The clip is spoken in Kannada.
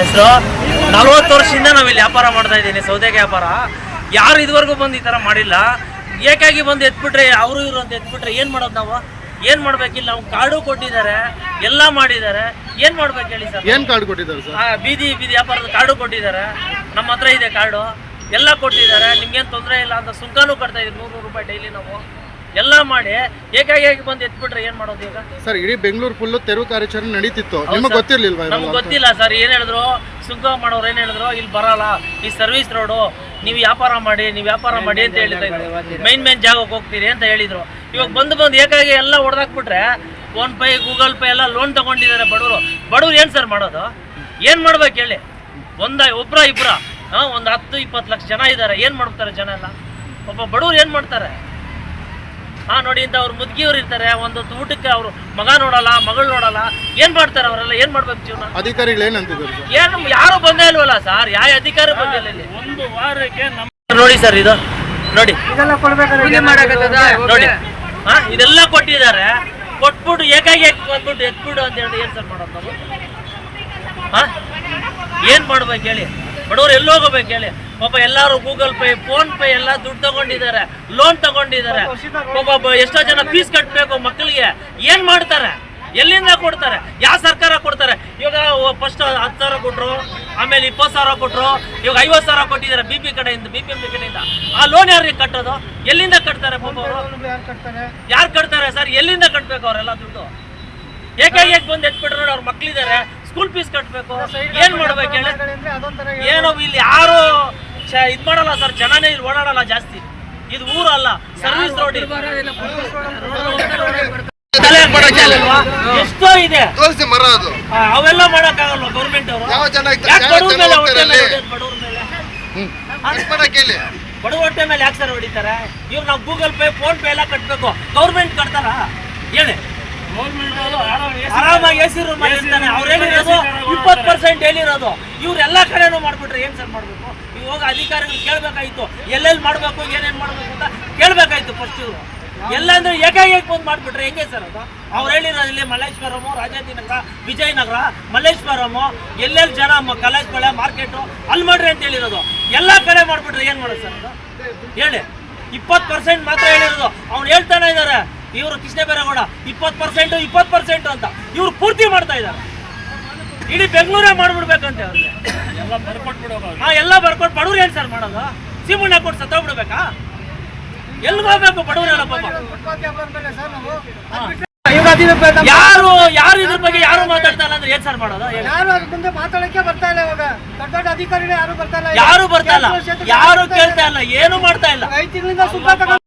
ಹೆಸರು 40 ವರ್ಷದಿಂದ ನಾವಿಲ್ಲಿ ವ್ಯಾಪಾರ ಮಾಡ್ತಾ ಇದ್ದೀನಿ, ಸೌದೆಗೆ ವ್ಯಾಪಾರ. ಯಾರು ಇದುವರೆಗೂ ಬಂದು ಈ ಥರ ಮಾಡಿಲ್ಲ. ಏಕಾಗಿ ಬಂದು ಎತ್ಬಿಟ್ರೆ ಅವರು ಇವರು ಅಂತ ಎತ್ಬಿಟ್ರೆ ಏನು ಮಾಡೋದು ನಾವು? ಏನು ಮಾಡ್ಬೇಕಿಲ್ಲ? ನಾವು ಕಾರ್ಡು ಕೊಟ್ಟಿದ್ದಾರೆ, ಎಲ್ಲ ಮಾಡಿದ್ದಾರೆ. ಏನು ಮಾಡ್ಬೇಕು ಹೇಳಿ ಸರ್? ಏನು ಕಾರ್ಡು ಕೊಟ್ಟಿದ್ದಾರೆ ಸರ್? ಬೀದಿ ವ್ಯಾಪಾರದ ಕಾರ್ಡು ಕೊಟ್ಟಿದ್ದಾರೆ, ನಮ್ಮ ಹತ್ರ ಇದೆ ಕಾರ್ಡು, ಎಲ್ಲ ಕೊಟ್ಟಿದ್ದಾರೆ. ನಿಮ್ಗೇನು ತೊಂದರೆ ಇಲ್ಲ ಅಂತ ಸುಂಕನೂ ಕಟ್ತಾ ಇದ್ದೀವಿ, 100 ರೂಪಾಯಿ ಡೈಲಿ ನಾವು ಎಲ್ಲ ಮಾಡಿ. ಏಕಾಗಿ ಬಂದು ಎತ್ಬಿಟ್ರೆ ಏನು ಮಾಡೋದು ಈಗ ಸರ್? ಇಡೀ ಬೆಂಗಳೂರು ಫುಲ್ಲು ತೆರವು ಕಾರ್ಯಾಚರಣೆ ನಡೀತಿತ್ತು, ನಿಮಗೆ ಗೊತ್ತಿರ್ಲಿಲ್ವಾ? ನಮ್ಗೆ ಗೊತ್ತಿಲ್ಲ ಸರ್. ಏನು ಹೇಳಿದ್ರು ಸುಂಕ ಮಾಡೋರು, ಏನು ಹೇಳಿದ್ರು ಇಲ್ಲಿ ಬರಲ್ಲ, ಈ ಸರ್ವಿಸ್ ರೋಡು, ನೀವು ವ್ಯಾಪಾರ ಮಾಡಿ ಅಂತ ಹೇಳಿದ್ರು. ಮೈನ್ ಜಾಗಕ್ಕೆ ಹೋಗ್ತೀರಿ ಅಂತ ಹೇಳಿದ್ರು. ಇವಾಗ ಬಂದು ಏಕಾಗಿ ಎಲ್ಲ ಹೊಡೆದಾಕ್ಬಿಟ್ರೆ ಫೋನ್ ಪೇ, ಗೂಗಲ್ ಪೇ ಎಲ್ಲ ಲೋನ್ ತಗೊಂಡಿದ್ದಾರೆ ಬಡವರು. ಏನು ಸರ್ ಮಾಡೋದು? ಏನು ಮಾಡ್ಬೇಕು ಹೇಳಿ? ಒಬ್ಬರ ಇಬ್ಬರ ಒಂದು 10-20 ಲಕ್ಷ ಜನ ಇದ್ದಾರೆ. ಏನು ಮಾಡ್ತಾರೆ ಜನ ಎಲ್ಲ? ಒಬ್ಬ ಬಡವ್ರು ಏನು ಮಾಡ್ತಾರೆ? ನೋಡಿ ಇಂಥ ಅವ್ರು ಮುದುಕಿಯವ್ರು ಇರ್ತಾರೆ, ಒಂದು ಊಟಕ್ಕೆ ಅವರು ಮಗ ನೋಡಲ್ಲ, ಮಗಳು ನೋಡಲ್ಲ. ಏನು ಮಾಡ್ತಾರೆ ಅವರೆಲ್ಲ? ಏನು ಮಾಡ್ಬೇಕು ಜೀವನ? ಅಧಿಕಾರಿಗಳು ಏನಂತಿದ್ದಾರೆ? ಏನು ಯಾರು ಬಂದೇ ಇಲ್ವಲ್ಲ ಸರ್, ಯಾವ ಅಧಿಕಾರಿ ಬಂದಿಲ್ಲ ಇಲ್ಲಿ. ಒಂದು ವಾರಕ್ಕೆ ನೋಡಿ ಸರ್, ಇದು ನೋಡಿ ನೋಡಿ, ಇದೆಲ್ಲ ಕೊಟ್ಟಿದ್ದಾರೆ. ಕೊಟ್ಬಿಟ್ಟು ಏಕಾಗಿ ಬಂದ್ಬಿಟ್ಟು ಎತ್ಬಿಡು ಅಂತ ಹೇಳಿ ಏನು ಸರ್ ಮಾಡೋದು ನಾವು? ಏನು ಮಾಡ್ಬೇಕು ಹೇಳಿ? ಬಡವ್ರು ಎಲ್ಲಿ ಹೋಗಬೇಕು ಹೇಳಿ? ಪಾಪ ಎಲ್ಲರೂ ಗೂಗಲ್ ಪೇ, ಫೋನ್ ಪೇ ಎಲ್ಲ ದುಡ್ಡು ತಗೊಂಡಿದ್ದಾರೆ, ಲೋನ್ ತಗೊಂಡಿದ್ದಾರೆ. ಪಾಪ ಎಷ್ಟೋ ಜನ ಫೀಸ್ ಕಟ್ಟಬೇಕು ಮಕ್ಕಳಿಗೆ. ಏನು ಮಾಡ್ತಾರೆ? ಎಲ್ಲಿಂದ ಕೊಡ್ತಾರೆ? ಯಾವ ಸರ್ಕಾರ ಕೊಡ್ತಾರೆ? ಇವಾಗ ಫಸ್ಟ್ 10,000 ಕೊಟ್ಟರು, ಆಮೇಲೆ 20,000 ಕೊಟ್ಟರು, ಇವಾಗ 50,000 ಕೊಟ್ಟಿದ್ದಾರೆ BPM ಕಡೆಯಿಂದ. ಆ ಲೋನ್ ಯಾರಿಗೆ ಕಟ್ಟೋದು? ಎಲ್ಲಿಂದ ಕಟ್ತಾರೆ? ಪಾಪ ಅವರು ಯಾರು ಕಟ್ತಾರೆ ಸರ್? ಎಲ್ಲಿಂದ ಕಟ್ಟಬೇಕು ಅವರೆಲ್ಲ ದುಡ್ಡು? ಏಕಾಗಿ ಬಂದು ಎತ್ಬಿಟ್ರೆ ನೋಡಿ, ಅವ್ರ ಮಕ್ಳಿದ್ದಾರೆ, ಸ್ಕೂಲ್ ಫೀಸ್ ಕಟ್ಟಬೇಕು. ಏನು ಮಾಡ್ಬೇಕು ಹೇಳಿ? ಏನೋ ಇಲ್ಲಿ ಯಾರು ಇದು ಮಾಡಲ್ಲ ಸರ್, ಜನನೇ ಇಲ್ಲಿ ಓಡಾಡಲ್ಲ ಜಾಸ್ತಿ. ಇದು ಊರಲ್ಲ, ಸರ್ವಿಸ್ ರೋಡ್. ಎಷ್ಟೋ ಇದೆ, ಅವೆಲ್ಲ ಮಾಡಕ್ಕಾಗಲ್ಲ ಗೌರ್ಮೆಂಟ್ ಅವರು. ಬಡವ ಹೊಟ್ಟೆ ಮೇಲೆ ಯಾಕೆ ಸರ್ ಹೊಡಿತಾರೆ? ಇವ್ರು ನಾವು ಗೂಗಲ್ ಪೇ, ಫೋನ್ ಪೇ ಎಲ್ಲ ಕಟ್ಟಬೇಕು, ಗೌರ್ಮೆಂಟ್ ಕಟ್ತಾರ ಹೇಳಿ? ಆರಾಮಾಗಿ AC ರೂಮ್ ಇರ್ತಾನೆ. ಅವ್ರು ಹೇಳಿರೋದು 20% ಹೇಳಿರೋದು. ಇವ್ರೆಲ್ಲ ಕಡೆನೂ ಮಾಡ್ಬಿಟ್ರೆ ಏನ್ ಸರ್ ಮಾಡ್ಬೇಕು? ಇವಾಗ ಅಧಿಕಾರಿಗಳು ಕೇಳ್ಬೇಕಾಯ್ತು, ಎಲ್ಲೆಲ್ಲಿ ಮಾಡ್ಬೇಕು, ಏನೇನ್ ಮಾಡ್ಬೇಕು ಅಂತ ಕೇಳ್ಬೇಕಾಯ್ತು ಫಸ್ಟ್. ಇವರು ಎಲ್ಲ ಅಂದ್ರೆ ಏಕಾಗಿ ಬಂದು ಮಾಡ್ಬಿಟ್ರೆ ಹೆಂಗೆ ಸರ್ ಅದು? ಅವ್ರು ಹೇಳಿರೋದು ಇಲ್ಲಿ ಮಲ್ಲೇಶ್ವರಮು, ರಾಜಾಜಿನಗರ, ವಿಜಯನಗರ, ಮಲ್ಲೇಶ್ವರಮು, ಎಲ್ಲೆಲ್ಲಿ ಜನ ಕಲಾಶ್ಬಳೆ ಮಾರ್ಕೆಟು ಅಲ್ಲಿ ಮಾಡ್ರಿ ಅಂತ ಹೇಳಿರೋದು. ಎಲ್ಲ ಕಡೆ ಮಾಡ್ಬಿಟ್ರೆ ಏನ್ ಮಾಡೋದು ಸರ್ ಅದು ಹೇಳಿ? 20% ಮಾತ್ರ ಹೇಳಿರೋದು. ಅವ್ನು ಹೇಳ್ತಾನೆ ಇದ್ದಾರೆ ಇವರು ಕೃಷ್ಣ ಬೈರೇಗೌಡ 20% ಅಂತ. ಇವ್ರು ಪೂರ್ತಿ ಮಾಡ್ತಾ ಇದ್ದಾರೆ. ಇಡೀ ಬೆಂಗಳೂರೇ ಮಾಡ್ಬಿಡ್ಬೇಕಂತೆ ಅವ್ರಿಗೆ. ಎಲ್ಲ ಬರ್ಕೊಟ್ಟು ಬಡವ್ರು ಏನ್ ಸರ್ ಮಾಡೋದು? ಸಿಮುಣ್ಣ ಕೊಟ್ಟು ಸತ್ತೋಗ್ಬಿಡ್ಬೇಕಾ? ಎಲ್ಲಿಗೆ ಹೋಗ್ಬೇಕು ಬಡವರೆಲ್ಲ? ಪಾಪ ಯಾರು ಇದ್ರ ಬಗ್ಗೆ ಯಾರು ಮಾತಾಡ್ತಾ ಇಲ್ಲ ಅಂದ್ರೆ ಏನ್ ಸರ್ ಮಾಡೋದು? ಮಾತಾಡಕ್ಕೆ ಬರ್ತಾ ಇಲ್ಲ. ಇವಾಗ ದೊಡ್ಡ ಅಧಿಕಾರಿಗಳು ಯಾರು ಬರ್ತಾ ಇಲ್ಲ, ಯಾರು ಕೇಳ್ತಾ ಇಲ್ಲ, ಏನು ಮಾಡ್ತಾ ಇಲ್ಲ. 5 ತಿಂಗಳಿಂದ ಸುಂಕ